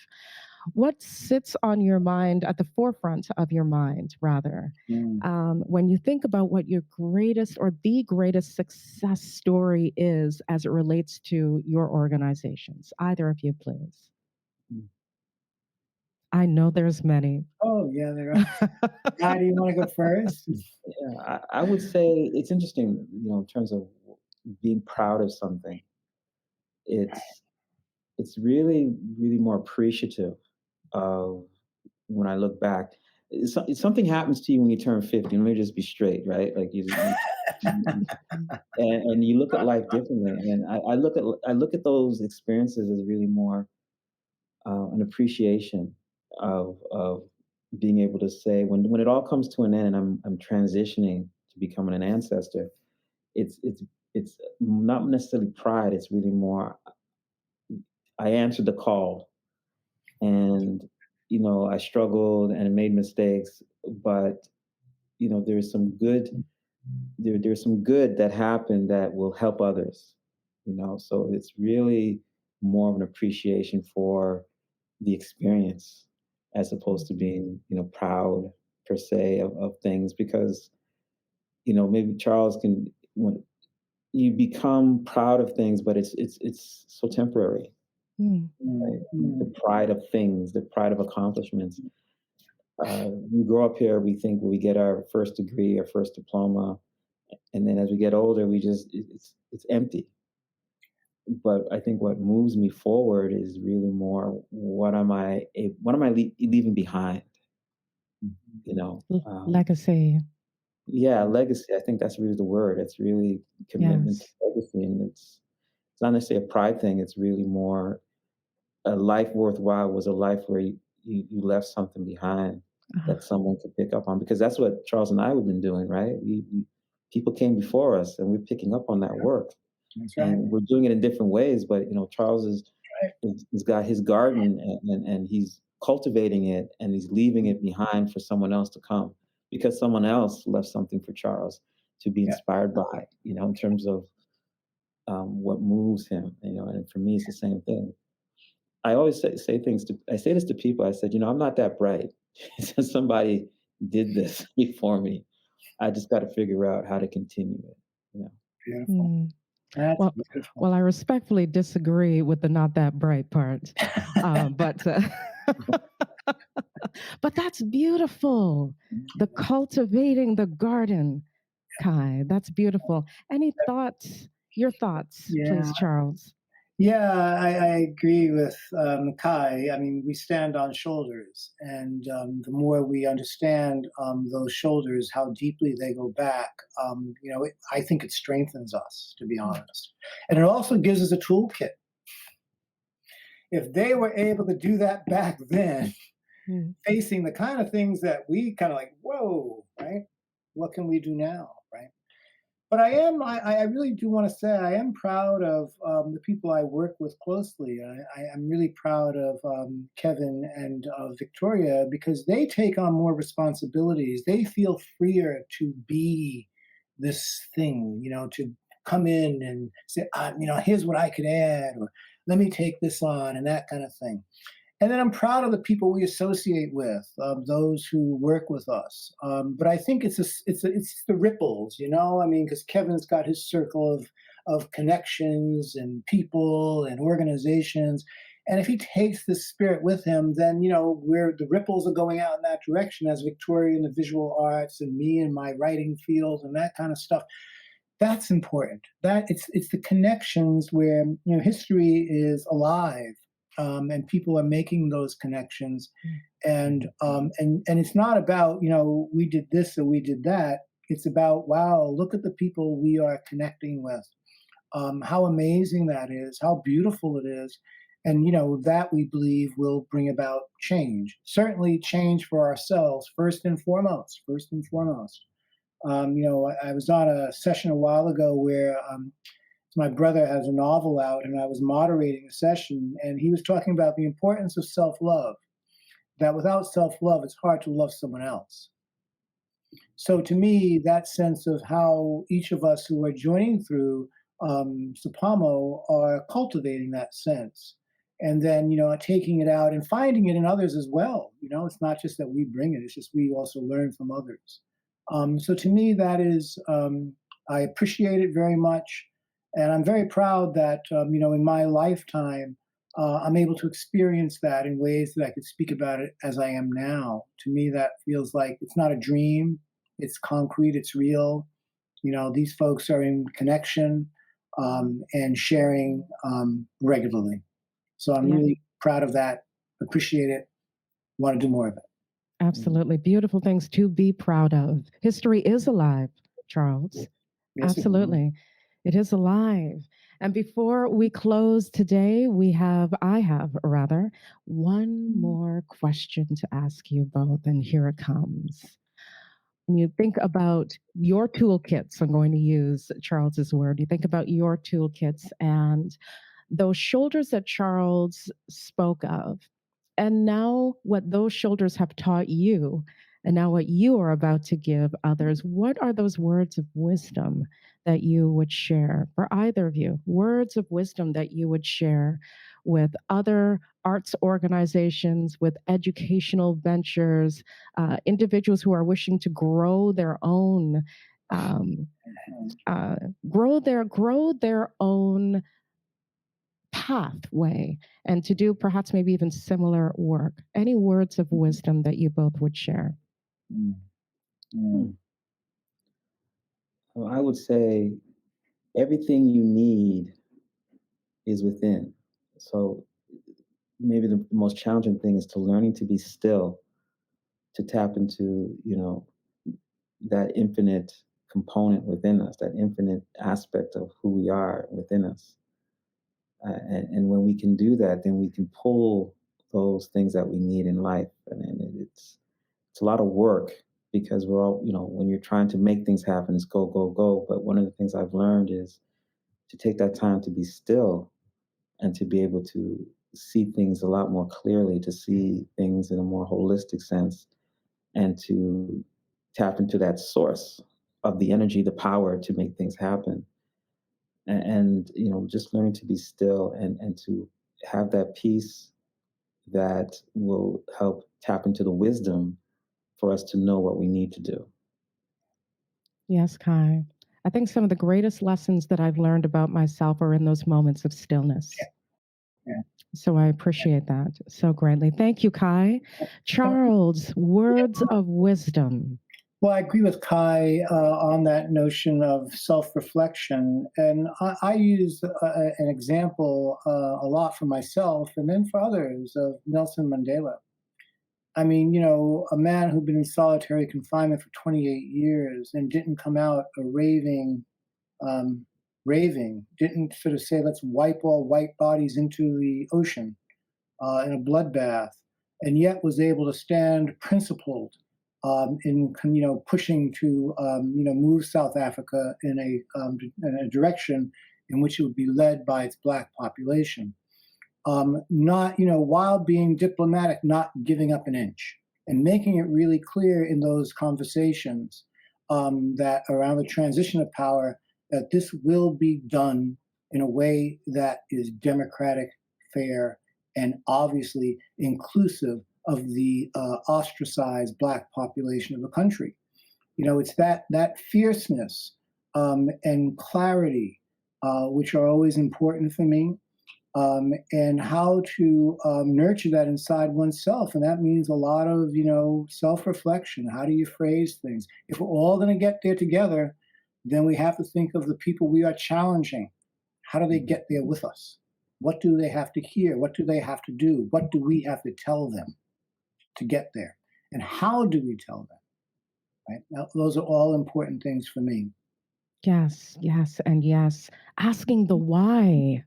What sits on your mind, at the forefront of your mind, rather, when you think about what your greatest or the greatest success story is as it relates to your organizations? Either of you, please. I know there's many. Oh, yeah, there are. Guy, do you want to go first? I would say it's interesting, in terms of being proud of something. It's really, really more appreciative of when I look back. Something happens to you when you turn 50. Let me just be straight, right? Like and you look at life differently. And I look at those experiences as really more an appreciation of being able to say, when it all comes to an end and I'm transitioning to becoming an ancestor, it's not necessarily pride. It's really more, I answered the call, and I struggled and made mistakes, but there's some good there's some good that happened that will help others. So it's really more of an appreciation for the experience as opposed to being proud per se of things, because maybe Charles can you become proud of things, but it's so temporary, Mm. right? The Mm. pride of things, the pride of accomplishments. We grow up here, we think we get our first degree, our first diploma, and then as we get older, it's empty. But I think what moves me forward is really more what am I leaving behind? You know, Legacy. yeah, legacy. I think that's really the word. It's really commitment to Yes. legacy, and it's not necessarily a pride thing. It's really more a life worthwhile was a life where you left something behind that Ah, someone could pick up on, because that's what Charles and I have been doing, right? People came before us, and we're picking up on that work, That's right. and we're doing it in different ways. But Charles Right. he's got his garden, and he's cultivating it, and he's leaving it behind for someone else to come, because someone else left something for Charles to be Yeah. inspired by, in terms of what moves him, and for me, it's the same thing. I always I say this to people. I said, I'm not that bright. Somebody did this before me. I just got to figure out how to continue it. Beautiful. mm. That's Well, beautiful. well, I respectfully disagree with the not that bright part, but but that's beautiful. The cultivating the garden, Kai. That's beautiful. Any thoughts? Your thoughts, Yeah. please, Charles. Yeah, I agree with Kai. I mean, we stand on shoulders, and the more we understand those shoulders, how deeply they go back, I think it strengthens us, to be honest. And it also gives us a toolkit. If they were able to do that back then, Mm. facing the kind of things that we kind of like, whoa, right? What can we do now, right? But I really do want to say I am proud of the people I work with closely. I'm really proud of Kevin and Victoria, because they take on more responsibilities. They feel freer to be this thing, to come in and say, here's what I could add, or let me take this on, and that kind of thing. And then I'm proud of the people we associate with, those who work with us. But I think it's the ripples, I mean, because Kevin's got his circle of connections and people and organizations. And if he takes this spirit with him, then where the ripples are going out in that direction, as Victoria in the visual arts and me in my writing field and that kind of stuff. That's important. That it's the connections where history is alive, and people are making those connections, and it's not about we did this or we did that. It's about, wow, look at the people we are connecting with. How amazing that is, how beautiful it is, and that we believe will bring about change. Certainly, change for ourselves first and foremost. First and foremost. I was on a session a while ago where my brother has a novel out, and I was moderating a session, and he was talking about the importance of self love. That without self love, it's hard to love someone else. So to me, that sense of how each of us who are joining through CPAMO are cultivating that sense, and then taking it out and finding it in others as well. It's not just that we bring it; it's just we also learn from others. So to me, that is I appreciate it very much, and I'm very proud that in my lifetime I'm able to experience that in ways that I could speak about it as I am now. To me, that feels like it's not a dream; it's concrete, it's real. These folks are in connection and sharing regularly. So I'm Yeah, really proud of that. Appreciate it. Want to do more of it. absolutely. Beautiful things to be proud of. History is alive, Charles. Yes, it is. Absolutely. It is alive. And before we close today, I have rather, one more question to ask you both, and here it comes. When you think about your toolkits, I'm going to use Charles's word, you think about your toolkits and those shoulders that Charles spoke of, and now what those shoulders have taught you, and now what you are about to give others, what are those words of wisdom that you would share for either of you? Words of wisdom that you would share with other arts organizations, with educational ventures, individuals who are wishing to grow their own um, grow their own pathway and to do perhaps maybe even similar work. Any words of wisdom that you both would share? Well, I would say everything you need is within. So maybe the most challenging thing is to learning to be still, to tap into, that infinite component within us, that infinite aspect of who we are within us. And when we can do that, then we can pull those things that we need in life. And it's a lot of work because we're all, when you're trying to make things happen, it's go, go, go. But one of the things I've learned is to take that time to be still and to be able to see things a lot more clearly, to see things in a more holistic sense, and to tap into that source of the energy, the power to make things happen. And just learning to be still and to have that peace that will help tap into the wisdom for us to know what we need to do. Yes, Kai. I think some of the greatest lessons that I've learned about myself are in those moments of stillness. Yeah. So I appreciate that so greatly. Thank you, Kai. Charles, words of wisdom. Well, I agree with Kai on that notion of self-reflection. And I use an example a lot for myself and then for others of Nelson Mandela. I mean, a man who'd been in solitary confinement for 28 years and didn't come out a raving, didn't sort of say, let's wipe all white bodies into the ocean in a bloodbath, and yet was able to stand principled in pushing to move South Africa in a direction in which it would be led by its Black population. Not while being diplomatic, not giving up an inch, and making it really clear in those conversations that around the transition of power that this will be done in a way that is democratic, fair, and obviously inclusive of the ostracized Black population of the country. It's that fierceness and clarity which are always important for me, and how to nurture that inside oneself. And that means a lot of self-reflection. How do you phrase things? If we're all going to get there together, then we have to think of the people we are challenging. How do they get there with us? What do they have to hear? What do they have to do? What do we have to tell them to get there? And how do we tell them? Right? Now, those are all important things for me. Yes, yes, and yes. Asking the why.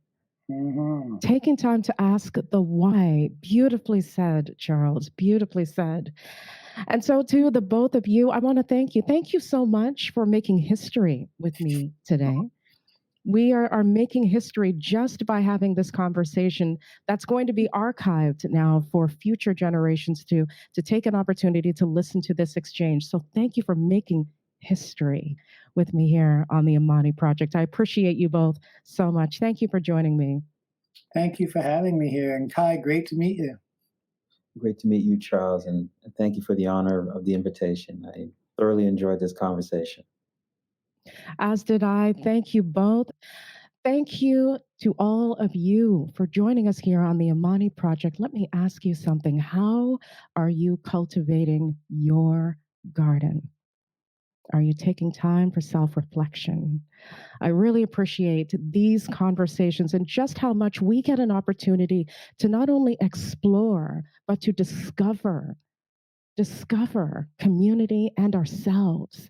Mm-hmm. Taking time to ask the why. Beautifully said, Charles. Beautifully said. And so, to the both of you, I want to thank you. Thank you so much for making history with me today. We are making history just by having this conversation that's going to be archived now for future generations to take an opportunity to listen to this exchange. So thank you for making history with me here on the AMANI Project. I appreciate you both so much. Thank you for joining me. Thank you for having me here. And Kai, great to meet you. Great to meet you, Charles, and thank you for the honor of the invitation. I thoroughly enjoyed this conversation. As did I. Thank you both. Thank you to all of you for joining us here on the AMANI Project. Let me ask you something. How are you cultivating your garden? Are you taking time for self-reflection? I really appreciate these conversations and just how much we get an opportunity to not only explore, but to discover community and ourselves.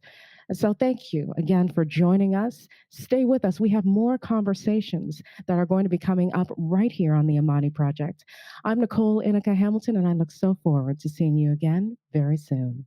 And so thank you again for joining us. Stay with us. We have more conversations that are going to be coming up right here on the AMANI Project. I'm Nicole Inica Hamilton, and I look so forward to seeing you again very soon.